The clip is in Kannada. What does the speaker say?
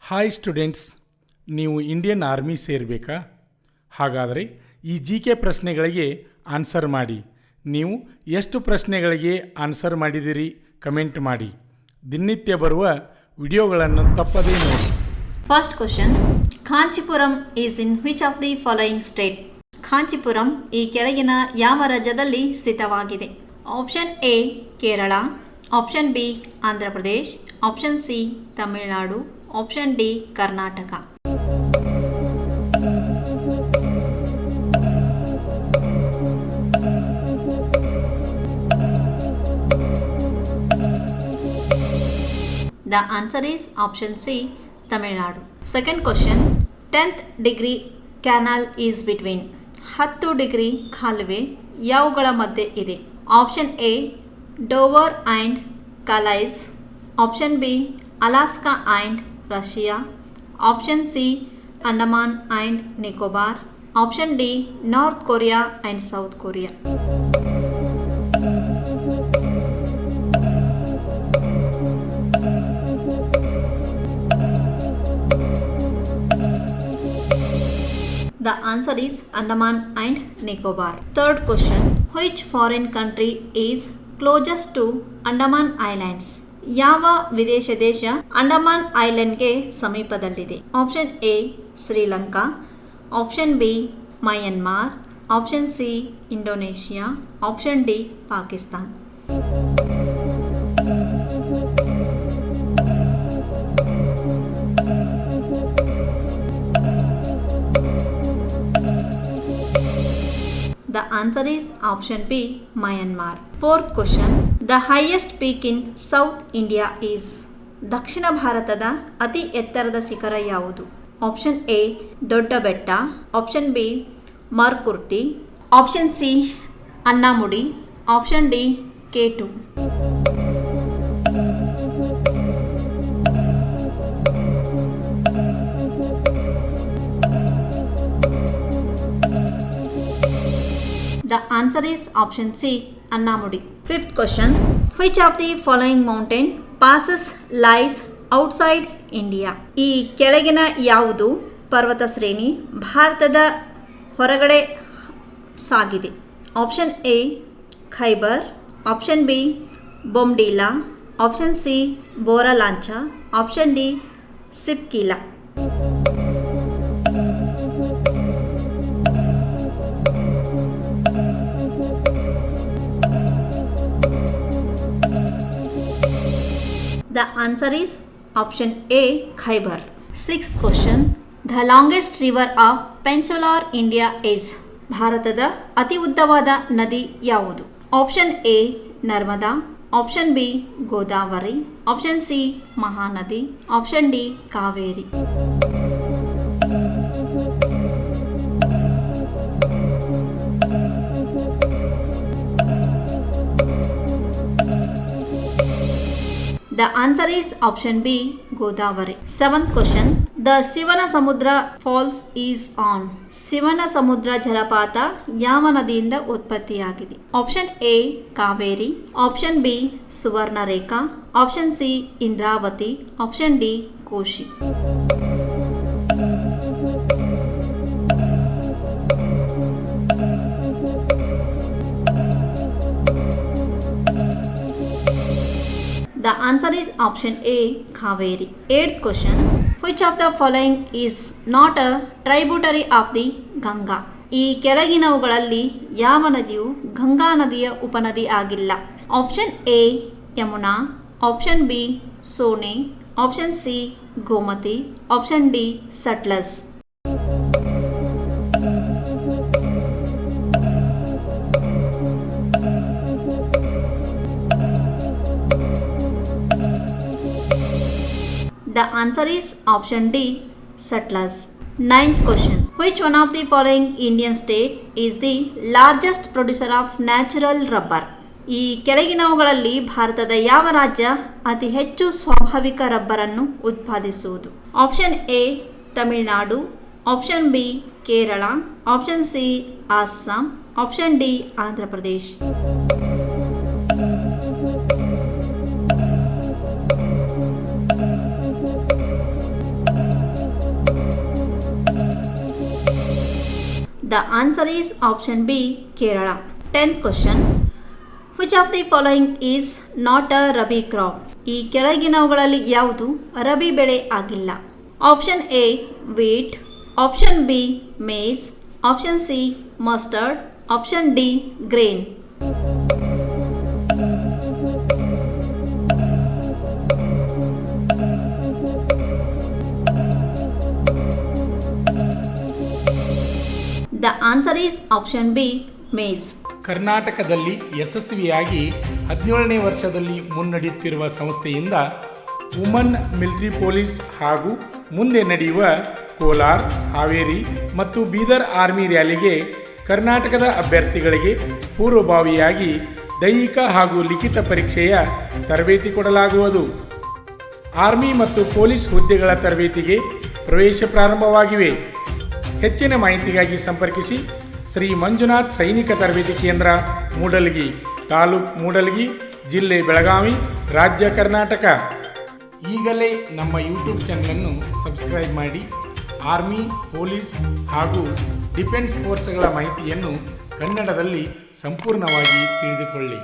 ಹಾಯ್ ಸ್ಟೂಡೆಂಟ್ಸ್, ನೀವು ಇಂಡಿಯನ್ ಆರ್ಮಿ ಸೇರಬೇಕಾ? ಹಾಗಾದರೆ ಈ GK ಪ್ರಶ್ನೆಗಳಿಗೆ ಆನ್ಸರ್ ಮಾಡಿ. ನೀವು ಎಷ್ಟು ಪ್ರಶ್ನೆಗಳಿಗೆ ಆನ್ಸರ್ ಮಾಡಿದಿರಿ ಕಮೆಂಟ್ ಮಾಡಿ. ದಿನನಿತ್ಯ ಬರುವ ವಿಡಿಯೋಗಳನ್ನು ತಪ್ಪದೇ ನೋಡಿ. First question, Kanchipuram is in which of the following state? Kanchipuram ಈ ಕೆಳಗಿನ ಯಾವ ರಾಜ್ಯದಲ್ಲಿ ಸ್ಥಿತವಾಗಿದೆ? Option A Kerala, option B Andhra Pradesh, option C Tamil Nadu, option D Karnataka. The answer is option C, Tamil Nadu. Second question, 10th degree canal is between 10 degree ಕಾಲುವೆ ಯಾವುಗಳ ಮಧ್ಯೆ ಇದೆ? Option A Dover and Calais, option B Alaska and Russia, option C Andaman and Nicobar, option D North Korea and South Korea. The answer is Andaman and Nicobar. Third question, which foreign country is closest to Andaman Islands? ಯಾವ ವಿದೇಶ ದೇಶ ಅಂಡಮಾನ್ ಐಲ್ಯಾಂಡ್ಗೆ ಸಮೀಪದಲ್ಲಿದೆ? Option A Sri Lanka, option B Myanmar, option C Indonesia, option D Pakistan. The answer is option B, Myanmar. Fourth question, the highest peak in South India is? ದಕ್ಷಿಣ ಭಾರತದ ಅತಿ ಎತ್ತರದ ಶಿಖರ ಯಾವುದು? Option A Dodda Betta, option B Mukurthi, option C Anamudi, option D K2. The answer is option C, Annamudi. Fifth question, which of the following mountain passes lies outside India? ಈ ಕೆಳಗಿನ ಯಾವುದು ಪರ್ವತ ಶ್ರೇಣಿ ಭಾರತದ ಹೊರಗಡೆ ಸಾಗಿದೆ? Option A Khyber, option B Bomdila, option C Baralacha, option D Shipkila. The answer is option A, Khyber. Sixth question, the longest river of peninsular India is? ಭಾರತದ ಅತಿ ಉದ್ದವಾದ ನದಿ ಯಾವುದು? Option A Narmada, option B Godavari, option C Mahanadi, option D Kaveri. The answer is option B, Godavari. Seventh question, the Sivana Samudra falls is on? Sivana Samudra ಜಲಪಾತ ಯಾವ ನದಿಯಿಂದ ಉತ್ಪತ್ತಿಯಾಗಿದೆ? Option A Kaveri, option B Subarnarekha, option C Indravati, option D Kosi. The answer is option A, Kaveri. Eighth question, which of the following is not a tributary of the Ganga? ಈ ಕೆಳಗಿನವುಗಳಲ್ಲಿ ಯಾವ ನದಿಯು ಗಂಗಾ ನದಿಯ ಉಪನದಿ ಆಗಿಲ್ಲ? Option A Yamuna, option B Son, option C Gomti, option D Sutlej. The answer is option D, Satluj. Ninth question, which one of the following Indian state is the largest producer of natural rubber? ಈ ಕೆಳಗಿನವುಗಳಲ್ಲಿ ಭಾರತದ ಯಾವ ರಾಜ್ಯ ಅತಿ ಹೆಚ್ಚು ಸ್ವಾಭಾವಿಕ ರಬ್ಬರ್ ಅನ್ನು ಉತ್ಪಾದಿಸುವುದು? Option A Tamil Nadu, option B Kerala, option C Assam, option D Andhra Pradesh. The answer is option B, Kerala. 10th question. Which of the following is not a Rabi crop? ಈ ಕೆಳಗಿನವುಗಳಲ್ಲಿ ಯಾವುದು ರಬಿ ಬೆಳೆ ಆಗಿಲ್ಲ? Option A wheat, option B maize, option C mustard, option D grain. The answer is option B, maize. ಕರ್ನಾಟಕದಲ್ಲಿ ಯಶಸ್ವಿಯಾಗಿ 17ನೇ ವರ್ಷದಲ್ಲಿ ಮುನ್ನಡೆಯುತ್ತಿರುವ ಸಂಸ್ಥೆಯಿಂದ ವುಮನ್ ಮಿಲಿಟರಿ ಪೊಲೀಸ್ ಹಾಗೂ ಮುಂದೆ ನಡೆಯುವ ಕೋಲಾರ, ಹಾವೇರಿ ಮತ್ತು ಬೀದರ್ ಆರ್ಮಿ ರ್ಯಾಲಿಗೆ ಕರ್ನಾಟಕದ ಅಭ್ಯರ್ಥಿಗಳಿಗೆ ಪೂರ್ವಭಾವಿಯಾಗಿ ದೈಹಿಕ ಹಾಗೂ ಲಿಖಿತ ಪರೀಕ್ಷೆಯ ತರಬೇತಿ ಕೊಡಲಾಗುವುದು. ಆರ್ಮಿ ಮತ್ತು ಪೊಲೀಸ್ ಹುದ್ದೆಗಳ ತರಬೇತಿಗೆ ಪ್ರವೇಶ ಪ್ರಾರಂಭವಾಗಿವೆ. ಹೆಚ್ಚಿನ ಮಾಹಿತಿಗಾಗಿ ಸಂಪರ್ಕಿಸಿ ಶ್ರೀ ಮಂಜುನಾಥ್ ಸೈನಿಕ ತರಬೇತಿ ಕೇಂದ್ರ, ಮೂಡಲಗಿ, ತಾಲೂಕು ಮೂಡಲಗಿ, ಜಿಲ್ಲೆ ಬೆಳಗಾವಿ, ರಾಜ್ಯ ಕರ್ನಾಟಕ. ಈಗಲೇ ನಮ್ಮ ಯೂಟ್ಯೂಬ್ ಚಾನಲನ್ನು ಸಬ್ಸ್ಕ್ರೈಬ್ ಮಾಡಿ ಆರ್ಮಿ, ಪೊಲೀಸ್ ಹಾಗೂ ಡಿಫೆನ್ಸ್ ಫೋರ್ಸ್ಗಳ ಮಾಹಿತಿಯನ್ನು ಕನ್ನಡದಲ್ಲಿ ಸಂಪೂರ್ಣವಾಗಿ ತಿಳಿದುಕೊಳ್ಳಿ.